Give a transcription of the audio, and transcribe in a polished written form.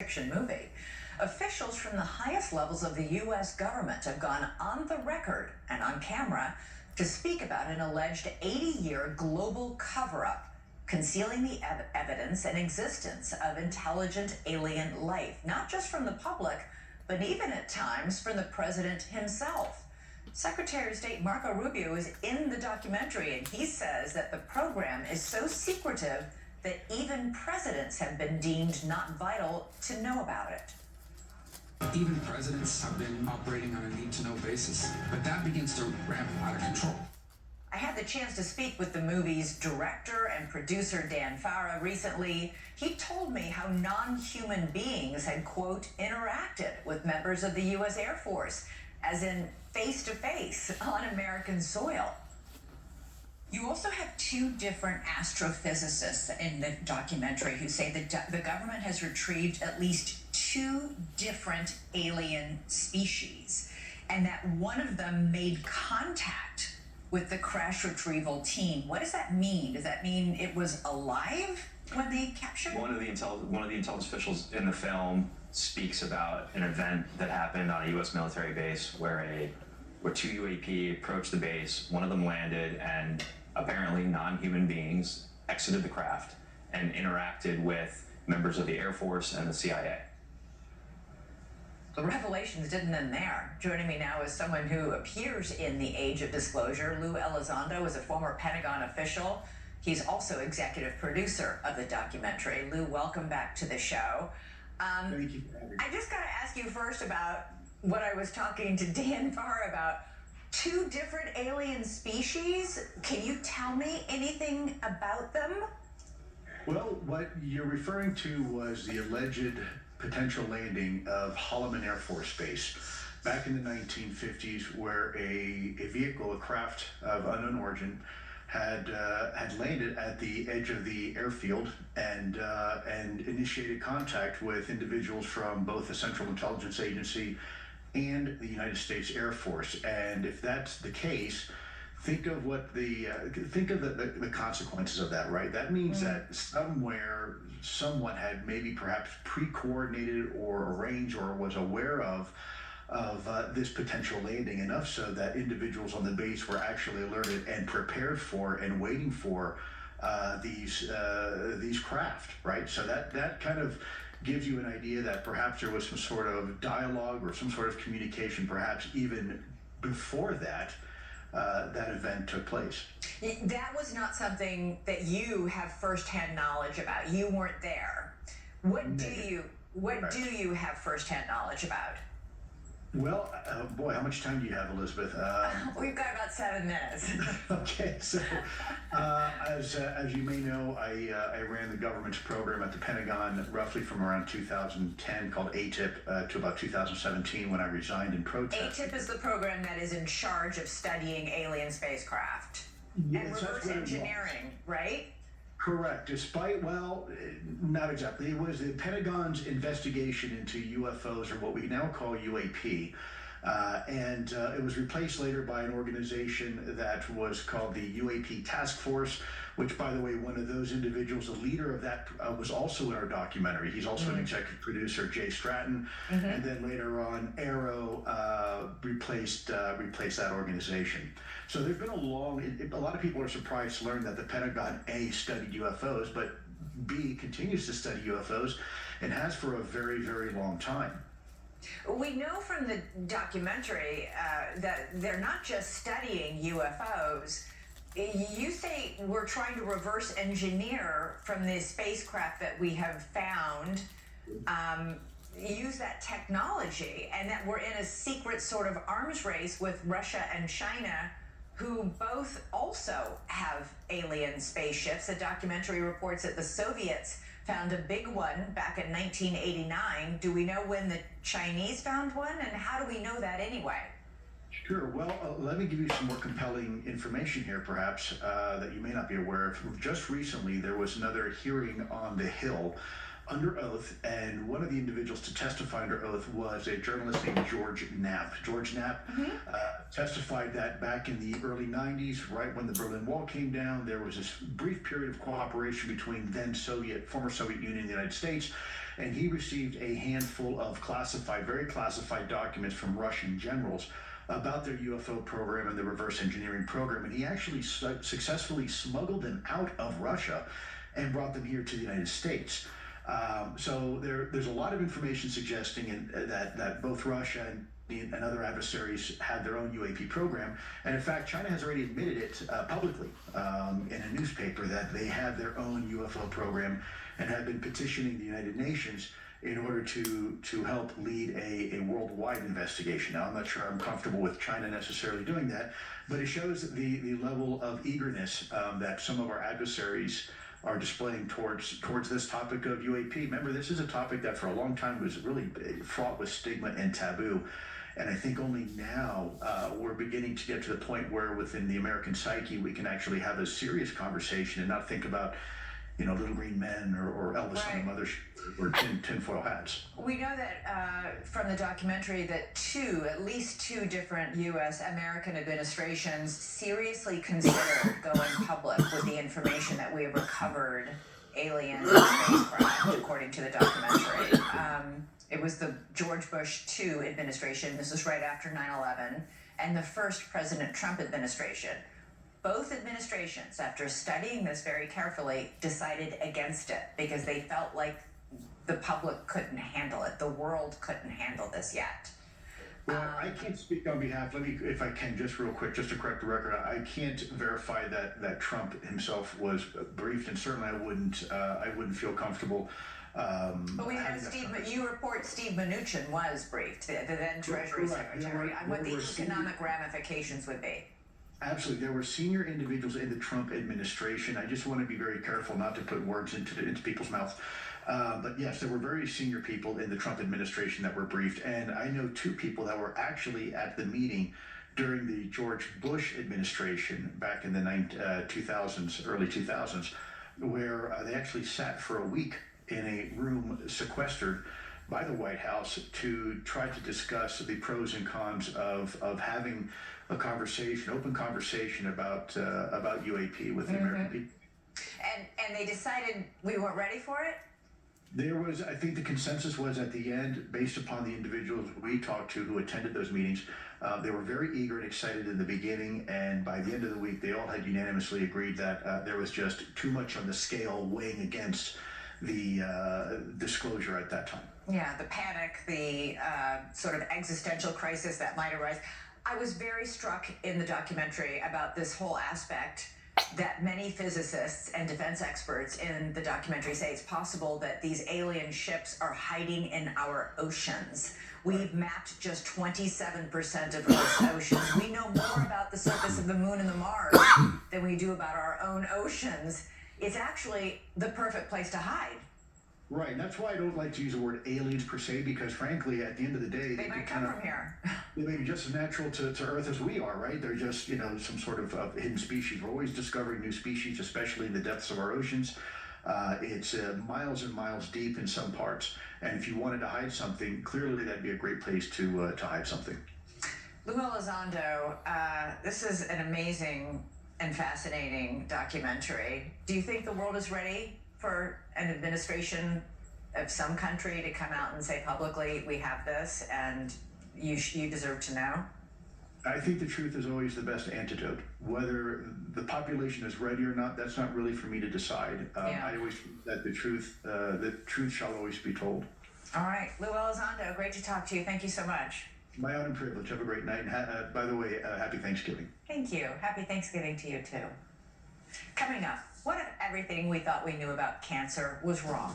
fiction movie. Officials from the highest levels of the U.S. government have gone on the record and on camera to speak about an alleged 80-year global cover-up concealing the evidence and existence of intelligent alien life, not just from the public, but even at times from the president himself. Secretary of State Marco Rubio is in the documentary, and he says that the program is so secretive that even presidents have been deemed not vital to know about it. Even presidents have been operating on a need-to-know basis, but that begins to ramp out of control. I had the chance to speak with the movie's director and producer, Dan Farah, recently. He told me how non-human beings had, quote, interacted with members of the U.S. Air Force, as in face-to-face on American soil. You also have two different astrophysicists in the documentary who say that the government has retrieved at least two different alien species, and that one of them made contact with the crash retrieval team. What does that mean? Does that mean it was alive when they captured it? One of the intelligence officials in the film speaks about an event that happened on a U.S. military base where two UAP approached the base. One of them landed, and apparently non-human beings exited the craft and interacted with members of the Air Force and the CIA. The revelations didn't end there. Joining me now is someone who appears in The Age of Disclosure. Lou Elizondo is a former Pentagon official. He's also executive producer of the documentary. Lou, welcome back to the show. Thank you for having me. I just got to ask you first about what I was talking to Dan Farr about. Two different alien species. Can you tell me anything about them? Well, what you're referring to was the alleged potential landing of Holloman Air Force Base back in the 1950s, where a vehicle, a craft of unknown origin, had landed at the edge of the airfield and initiated contact with individuals from both the Central Intelligence Agency and the United States Air Force. And if that's the case, think of the consequences of that, right? That means that somewhere someone had maybe perhaps pre-coordinated or arranged or was aware of this potential landing, enough so that individuals on the base were actually alerted and prepared for and waiting for these craft, right? So that kind of gives you an idea that perhaps there was some sort of dialogue or some sort of communication, perhaps even before that event took place. That was not something that you have firsthand knowledge about. You weren't there. What do you have firsthand knowledge about? Well, boy, how much time do you have, Elizabeth? We've got about 7 minutes. Okay, so as you may know, I ran the government's program at the Pentagon roughly from around 2010 called ATIP to about 2017 when I resigned in protest. ATIP is the program that is in charge of studying alien spacecraft and reverse engineering, right? Correct. Not exactly. It was the Pentagon's investigation into UFOs, or what we now call UAP. And it was replaced later by an organization that was called the UAP Task Force, which, by the way, one of those individuals, the leader of that, was also in our documentary. He's also an executive producer, Jay Stratton. And then later on, Arrow replaced that organization. So there's been a lot of people are surprised to learn that the Pentagon, A, studied UFOs, but B, continues to study UFOs and has for a very, very long time. We know from the documentary that they're not just studying UFOs. You say we're trying to reverse engineer from the spacecraft that we have found, use that technology, and that we're in a secret sort of arms race with Russia and China, who both also have alien spaceships. The documentary reports that the Soviets found a big one back in 1989. Do we know when the Chinese found one, and how do we know that anyway? Sure. Well, let me give you some more compelling information here, perhaps, that you may not be aware of. Just recently, there was another hearing on the Hill under oath, and one of the individuals to testify under oath was a journalist named George Knapp. George Knapp testified that back in the early 90s, right when the Berlin Wall came down, there was this brief period of cooperation between then former Soviet Union and the United States, and he received a handful of very classified documents from Russian generals about their UFO program and the reverse engineering program, and he actually successfully smuggled them out of Russia and brought them here to the United States. So there's a lot of information suggesting that both Russia and other adversaries had their own UAP program. And in fact, China has already admitted it publicly in a newspaper that they have their own UFO program and have been petitioning the United Nations in order to help lead a worldwide investigation. Now, I'm not sure I'm comfortable with China necessarily doing that, but it shows the level of eagerness that some of our adversaries are displaying towards this topic of UAP. Remember, this is a topic that for a long time was really fraught with stigma and taboo. And I think only now we're beginning to get to the point where within the American psyche, we can actually have a serious conversation and not think about, little green men or Elvis on the mothership or tinfoil hats. We know that from the documentary that at least two different U.S. American administrations seriously considered going public with the information that we have recovered alien spacecraft, according to the documentary. It was the George Bush II administration. This was right after 9/11, and the first President Trump administration. Both administrations, after studying this very carefully, decided against it because they felt like the public couldn't handle it. The world couldn't handle this yet. Well, I can't speak on behalf. Let me, if I can, just real quick, just to correct the record. I can't verify that Trump himself was briefed, and certainly I wouldn't feel comfortable. But we have you report Steve Mnuchin was briefed, the then Treasury Secretary, on what the economic ramifications would be. Absolutely. There were senior individuals in the Trump administration. I just want to be very careful not to put words into people's mouths. But yes, there were very senior people in the Trump administration that were briefed. And I know two people that were actually at the meeting during the George Bush administration back in the 2000s, early 2000s, where they actually sat for a week in a room sequestered by the White House to try to discuss the pros and cons of having a open conversation about UAP with the American people. And they decided we weren't ready for it? I think the consensus was at the end, based upon the individuals we talked to who attended those meetings, they were very eager and excited in the beginning, and by the end of the week, they all had unanimously agreed that there was just too much on the scale weighing against the disclosure at that time. Yeah, the panic, the sort of existential crisis that might arise. I was very struck in the documentary about this whole aspect that many physicists and defense experts in the documentary say it's possible that these alien ships are hiding in our oceans. We've mapped just 27% of Earth's oceans. We know more about the surface of the moon and the Mars than we do about our own oceans. It's actually the perfect place to hide. Right, and that's why I don't like to use the word aliens per se, because frankly, at the end of the day, they might come from here. They may be just as natural to Earth as we are, right? They're just, some sort of hidden species. We're always discovering new species, especially in the depths of our oceans. It's miles and miles deep in some parts, and if you wanted to hide something, clearly that'd be a great place to hide something. Lou Elizondo, this is an amazing and fascinating documentary. Do you think the world is ready for an administration of some country to come out and say publicly, we have this and you deserve to know? I think the truth is always the best antidote. Whether the population is ready or not, that's not really for me to decide. I always think that the truth shall always be told. All right, Lou Elizondo, great to talk to you. Thank you so much. My honor and privilege. Have a great night. And by the way, happy Thanksgiving. Thank you. Happy Thanksgiving to you too. Coming up, what if everything we thought we knew about cancer was wrong?